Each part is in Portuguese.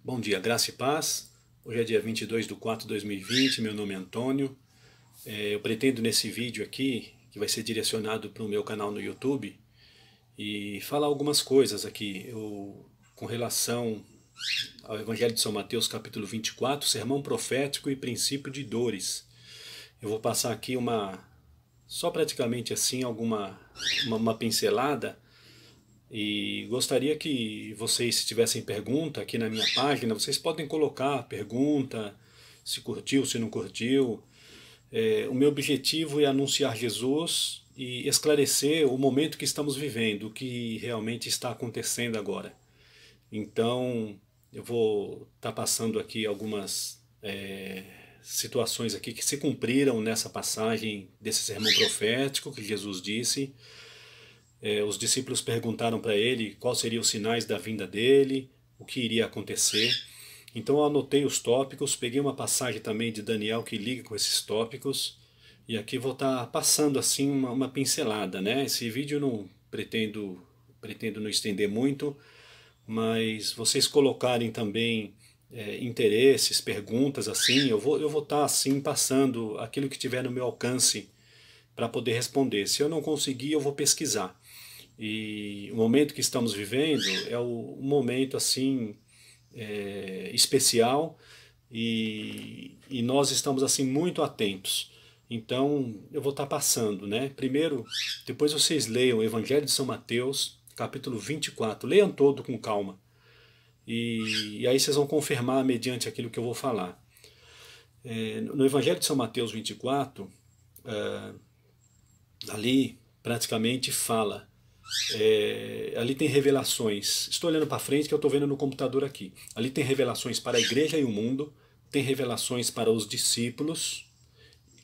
Bom dia, graça e paz. Hoje é dia 22/4/2020, meu nome é Antônio. Eu pretendo nesse vídeo aqui, que vai ser direcionado para o meu canal no YouTube, e falar algumas coisas aqui com relação ao Evangelho de São Mateus, capítulo 24, sermão profético e princípio de dores. Eu vou passar aqui só praticamente assim, uma pincelada. E gostaria que vocês, se tivessem pergunta aqui na minha página, vocês podem colocar pergunta, se curtiu, se não curtiu. O meu objetivo é anunciar Jesus e esclarecer o momento que estamos vivendo, o que realmente está acontecendo agora. Então, eu vou estar passando aqui algumas situações aqui que se cumpriram nessa passagem desse sermão profético que Jesus disse. Os discípulos perguntaram para ele quais seriam os sinais da vinda dele, o que iria acontecer. Então eu anotei os tópicos, peguei uma passagem também de Daniel que liga com esses tópicos, e aqui vou estar passando assim uma pincelada, né? Esse vídeo eu não pretendo não estender muito, mas vocês colocarem também interesses, perguntas assim, eu vou estar assim passando aquilo que tiver no meu alcance para poder responder. Se eu não conseguir, eu vou pesquisar. E o momento que estamos vivendo é um momento assim especial, e nós estamos assim muito atentos. Então eu vou estar passando, né? Primeiro, depois vocês leiam o Evangelho de São Mateus, capítulo 24, leiam todo com calma. E aí vocês vão confirmar mediante aquilo que eu vou falar. No Evangelho de São Mateus 24, ali praticamente fala. Ali tem revelações. Estou olhando para frente que eu estou vendo no computador aqui. Ali tem revelações para a igreja e o mundo, tem revelações para os discípulos,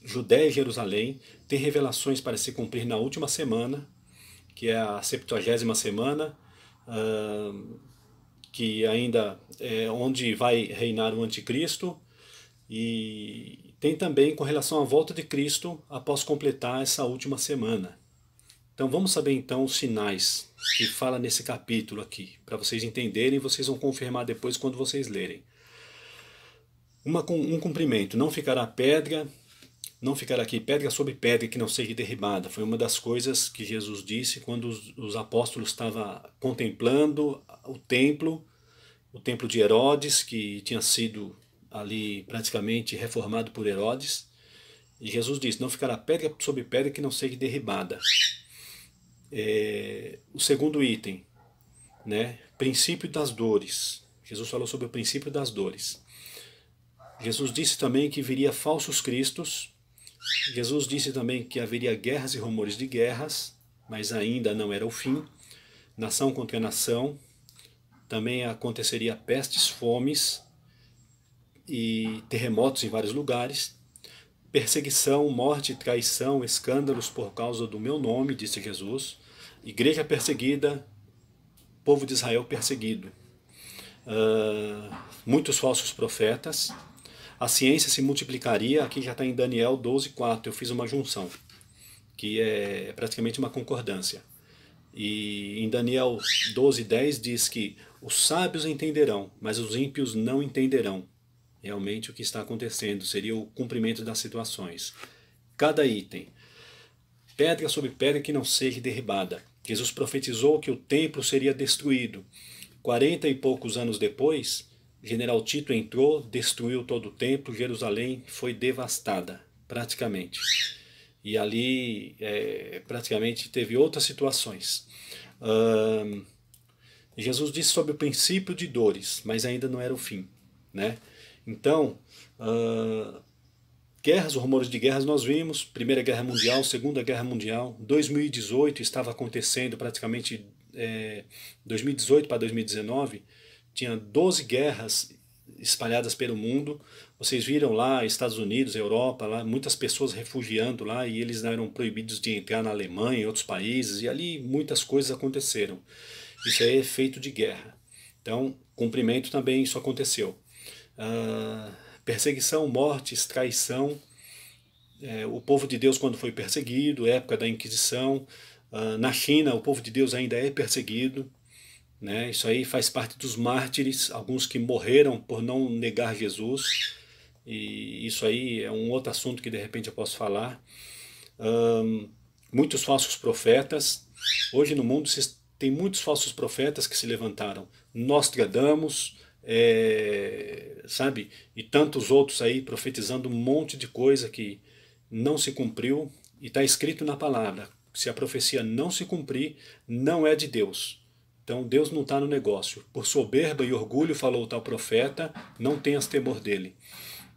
Judéia e Jerusalém, tem revelações para se cumprir na última semana, que é a 70ª semana, que ainda é onde vai reinar o anticristo, e tem também com relação à volta de Cristo após completar essa última semana. Então vamos saber então os sinais que fala nesse capítulo aqui, para vocês entenderem, e vocês vão confirmar depois quando vocês lerem. Um cumprimento: não ficará pedra, não ficará aqui pedra sobre pedra que não seja derribada. Foi uma das coisas que Jesus disse quando os apóstolos estavam contemplando o templo de Herodes, que tinha sido ali praticamente reformado por Herodes. E Jesus disse: não ficará pedra sobre pedra que não seja derribada. O segundo item, né? Princípio das dores. Jesus falou sobre o princípio das dores. Jesus disse também que viria falsos cristos. Jesus disse também que haveria guerras e rumores de guerras, mas ainda não era o fim. Nação contra nação. Também aconteceria pestes, fomes e terremotos em vários lugares. Perseguição, morte, traição, escândalos por causa do meu nome, disse Jesus. Igreja perseguida, povo de Israel perseguido. Muitos falsos profetas. A ciência se multiplicaria, aqui já está em Daniel 12:4, eu fiz uma junção, que é praticamente uma concordância. E em Daniel 12:10 diz que os sábios entenderão, mas os ímpios não entenderão. Realmente o que está acontecendo seria o cumprimento das situações. Cada item: pedra sobre pedra que não seja derribada. Jesus profetizou que o templo seria destruído. 40 e poucos anos depois, General Tito entrou, destruiu todo o templo, Jerusalém foi devastada, praticamente. E ali praticamente teve outras situações. Jesus disse sobre o princípio de dores, mas ainda não era o fim, né? Então, guerras, rumores de guerras nós vimos, Primeira Guerra Mundial, Segunda Guerra Mundial, 2018 estava acontecendo praticamente, 2018 para 2019, tinha 12 guerras espalhadas pelo mundo. Vocês viram lá, Estados Unidos, Europa, lá, muitas pessoas refugiando lá, e eles eram proibidos de entrar na Alemanha e outros países, e ali muitas coisas aconteceram. Isso é efeito de guerra. Então, cumprimento também isso aconteceu. Perseguição, mortes, traição. O povo de Deus quando foi perseguido, época da Inquisição. Na China, o povo de Deus ainda é perseguido, né? Isso aí faz parte dos mártires, alguns que morreram por não negar Jesus, e isso aí é um outro assunto que de repente eu posso falar. Muitos falsos profetas. Hoje no mundo tem muitos falsos profetas que se levantaram. Nostradamus, sabe? E tantos outros aí profetizando um monte de coisa que não se cumpriu. E está escrito na palavra: se a profecia não se cumprir, não é de Deus. Então Deus não está no negócio. Por soberba e orgulho falou o tal profeta, não tenhas temor dele.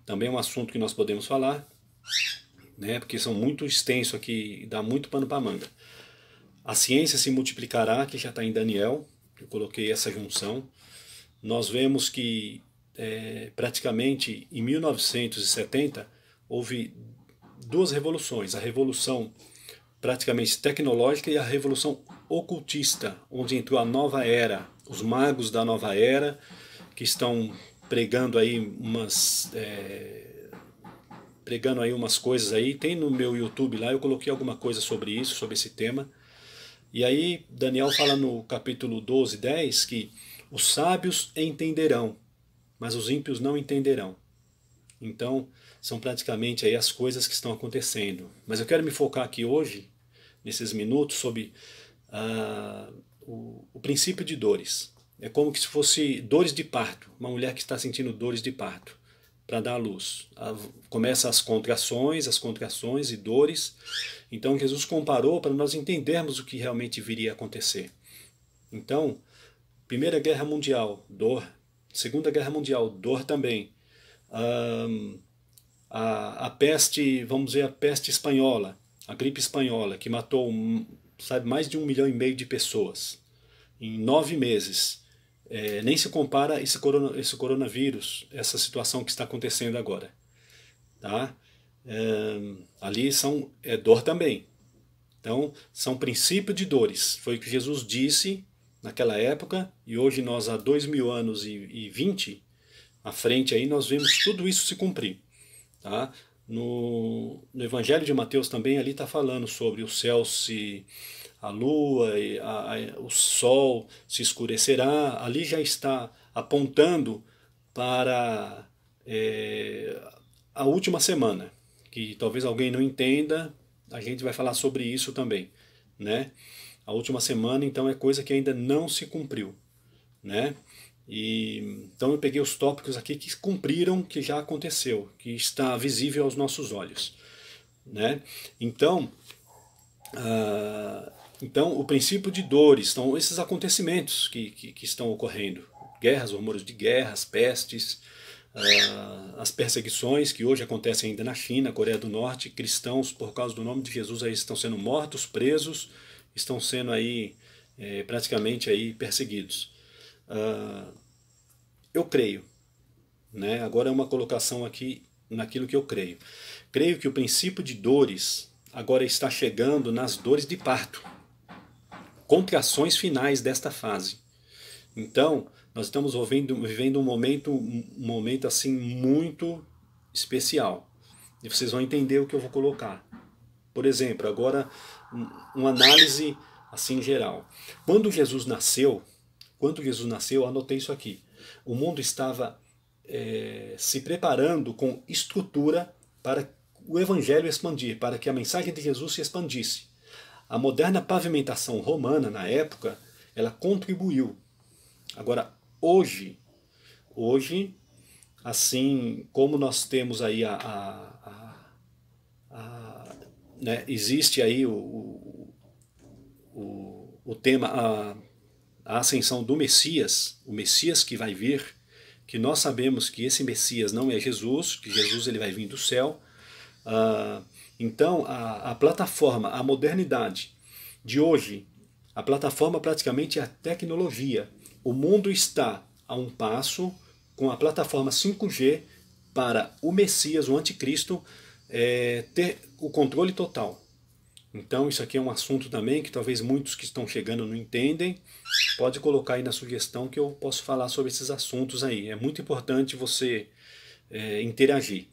Também é um assunto que nós podemos falar, né, porque são muito extenso aqui, dá muito pano para manga. A ciência se multiplicará, que já está em Daniel, eu coloquei essa junção. Nós vemos que praticamente em 1970 houve duas revoluções, a revolução praticamente tecnológica e a revolução ocultista, onde entrou a nova era, os magos da nova era, que estão pregando aí umas coisas aí. Tem no meu YouTube lá, eu coloquei alguma coisa sobre isso, sobre esse tema. E aí Daniel fala no capítulo 12, 10 que os sábios entenderão, mas os ímpios não entenderão. Então são praticamente aí as coisas que estão acontecendo. Mas eu quero me focar aqui hoje, nesses minutos, sobre o princípio de dores. É como se fosse dores de parto, uma mulher que está sentindo dores de parto para dar à luz. Começa as contrações e dores. Então Jesus comparou para nós entendermos o que realmente viria a acontecer. Então, Primeira Guerra Mundial, dor. Segunda Guerra Mundial, dor também. A peste, vamos dizer, a peste espanhola, a gripe espanhola, que matou mais de 1,5 milhão de pessoas em 9 meses. Nem se compara esse coronavírus, essa situação que está acontecendo agora. Tá? Ali é dor também. Então, são princípios de dores. Foi o que Jesus disse naquela época, e hoje nós, há 2.000 anos e 20 à frente, aí, nós vemos tudo isso se cumprir. Tá? No Evangelho de Mateus também, ali está falando sobre o céu a lua e o sol se escurecerá. Ali já está apontando para a última semana, que talvez alguém não entenda, a gente vai falar sobre isso também, né? A última semana, então, é coisa que ainda não se cumpriu, né? Então eu peguei os tópicos aqui que cumpriram, que já aconteceu, que está visível aos nossos olhos, né? Então, o princípio de dores, são esses acontecimentos que estão ocorrendo. Guerras, rumores de guerras, pestes, as perseguições que hoje acontecem ainda na China, Coreia do Norte. Cristãos, por causa do nome de Jesus, aí estão sendo mortos, presos, estão sendo aí praticamente aí perseguidos. Eu creio, né? Agora é uma colocação aqui naquilo que eu creio. Creio que o princípio de dores agora está chegando nas dores de parto, contrações finais desta fase. Então, nós estamos vivendo um momento assim muito especial. E vocês vão entender o que eu vou colocar. Por exemplo, agora uma análise assim geral. Quando Jesus nasceu, anotei isso aqui. O mundo estava se preparando com estrutura para o evangelho expandir, para que a mensagem de Jesus se expandisse. A moderna pavimentação romana, na época, ela contribuiu. Agora, hoje, assim como nós temos aí né, existe aí o tema, a ascensão do Messias, o Messias que vai vir, que nós sabemos que esse Messias não é Jesus, que Jesus ele vai vir do céu. Então, a plataforma, a modernidade de hoje, a plataforma praticamente é a tecnologia. O mundo está a um passo com a plataforma 5G para o Messias, o Anticristo, ter o controle total. Então isso aqui é um assunto também que talvez muitos que estão chegando não entendem. Pode colocar aí na sugestão que eu posso falar sobre esses assuntos aí. É muito importante você interagir,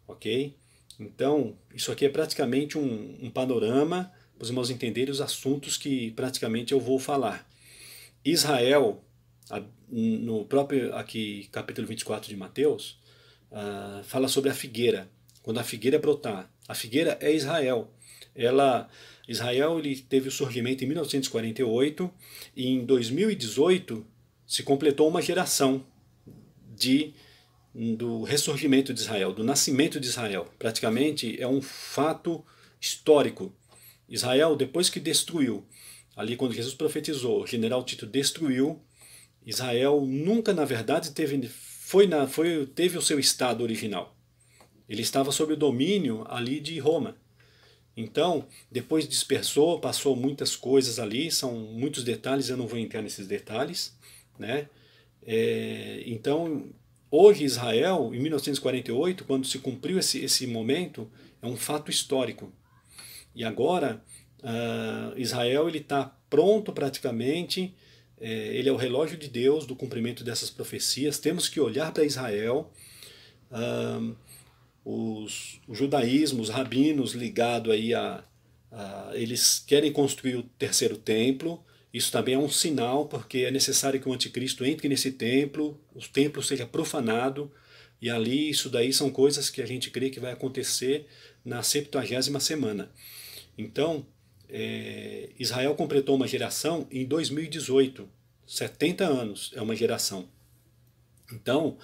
ok? Então isso aqui é praticamente um panorama para os irmãos entenderem os assuntos que praticamente eu vou falar. Israel, no próprio aqui capítulo 24 de Mateus, fala sobre a figueira. Quando a figueira brotar, a figueira é Israel. Israel ele teve o surgimento em 1948 e em 2018 se completou uma geração do ressurgimento de Israel, do nascimento de Israel. Praticamente é um fato histórico. Israel, depois que destruiu, ali quando Jesus profetizou, o general Tito destruiu, Israel nunca, na verdade, teve o seu estado original. Ele estava sob o domínio ali de Roma. Então, depois dispersou, passou muitas coisas ali, são muitos detalhes, eu não vou entrar nesses detalhes, né? Então, hoje Israel, em 1948, quando se cumpriu esse momento, é um fato histórico. E agora, Israel ele está pronto praticamente, ele é o relógio de Deus do cumprimento dessas profecias. Temos que olhar para Israel. O judaísmo, os rabinos ligados aí eles querem construir o terceiro templo. Isso também é um sinal, porque é necessário que o anticristo entre nesse templo, o templo seja profanado, e ali isso daí são coisas que a gente crê que vai acontecer na 70ª semana. Então, Israel completou uma geração em 2018, 70 anos é uma geração. Então,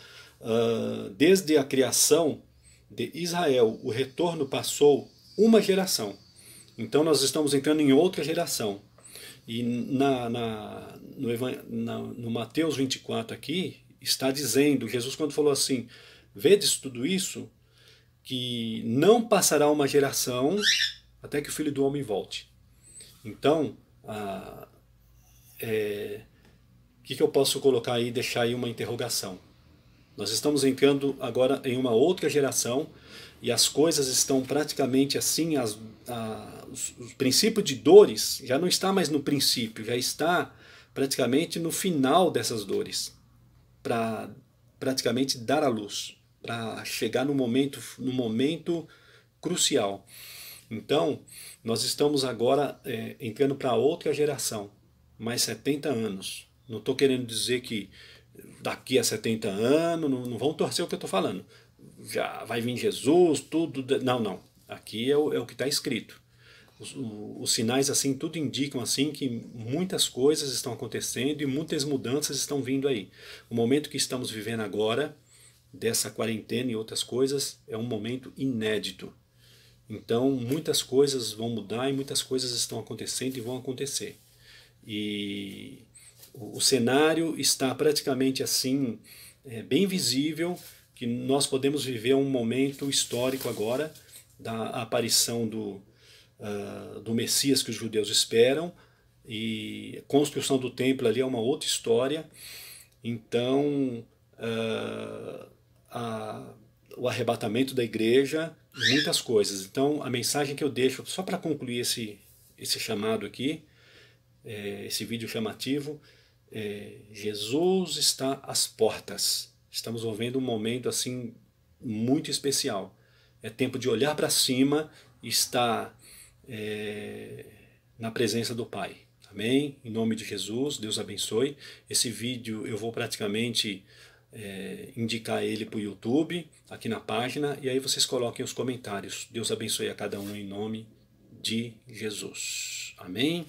desde a criação de Israel, o retorno passou uma geração. Então nós estamos entrando em outra geração. E no Mateus 24 aqui, está dizendo, Jesus quando falou assim, vedes tudo isso, que não passará uma geração até que o Filho do Homem volte. Então, o que eu posso colocar aí, deixar aí uma interrogação? Nós estamos entrando agora em uma outra geração e as coisas estão praticamente assim, os princípios de dores já não está mais no princípio, já está praticamente no final dessas dores, para praticamente dar à luz, para chegar no momento crucial. Então, nós estamos agora entrando para outra geração, mais 70 anos. Não estou querendo dizer que daqui a 70 anos, não vão torcer o que eu estou falando. Já vai vir Jesus, tudo. Não. Aqui é o que está escrito. Os sinais assim tudo indicam assim que muitas coisas estão acontecendo e muitas mudanças estão vindo aí. O momento que estamos vivendo agora, dessa quarentena e outras coisas, é um momento inédito. Então muitas coisas vão mudar e muitas coisas estão acontecendo e vão acontecer. E o cenário está praticamente assim, bem visível, que nós podemos viver um momento histórico agora da aparição do Messias que os judeus esperam, e a construção do templo ali é uma outra história. Então, o arrebatamento da igreja, muitas coisas. Então, a mensagem que eu deixo, só para concluir esse chamado aqui, esse vídeo chamativo, Jesus está às portas. Estamos vivendo um momento assim muito especial. É tempo de olhar para cima e estar na presença do Pai. Amém? Em nome de Jesus, Deus abençoe. Esse vídeo eu vou praticamente indicar ele para o YouTube, aqui na página, e aí vocês coloquem os comentários. Deus abençoe a cada um em nome de Jesus. Amém?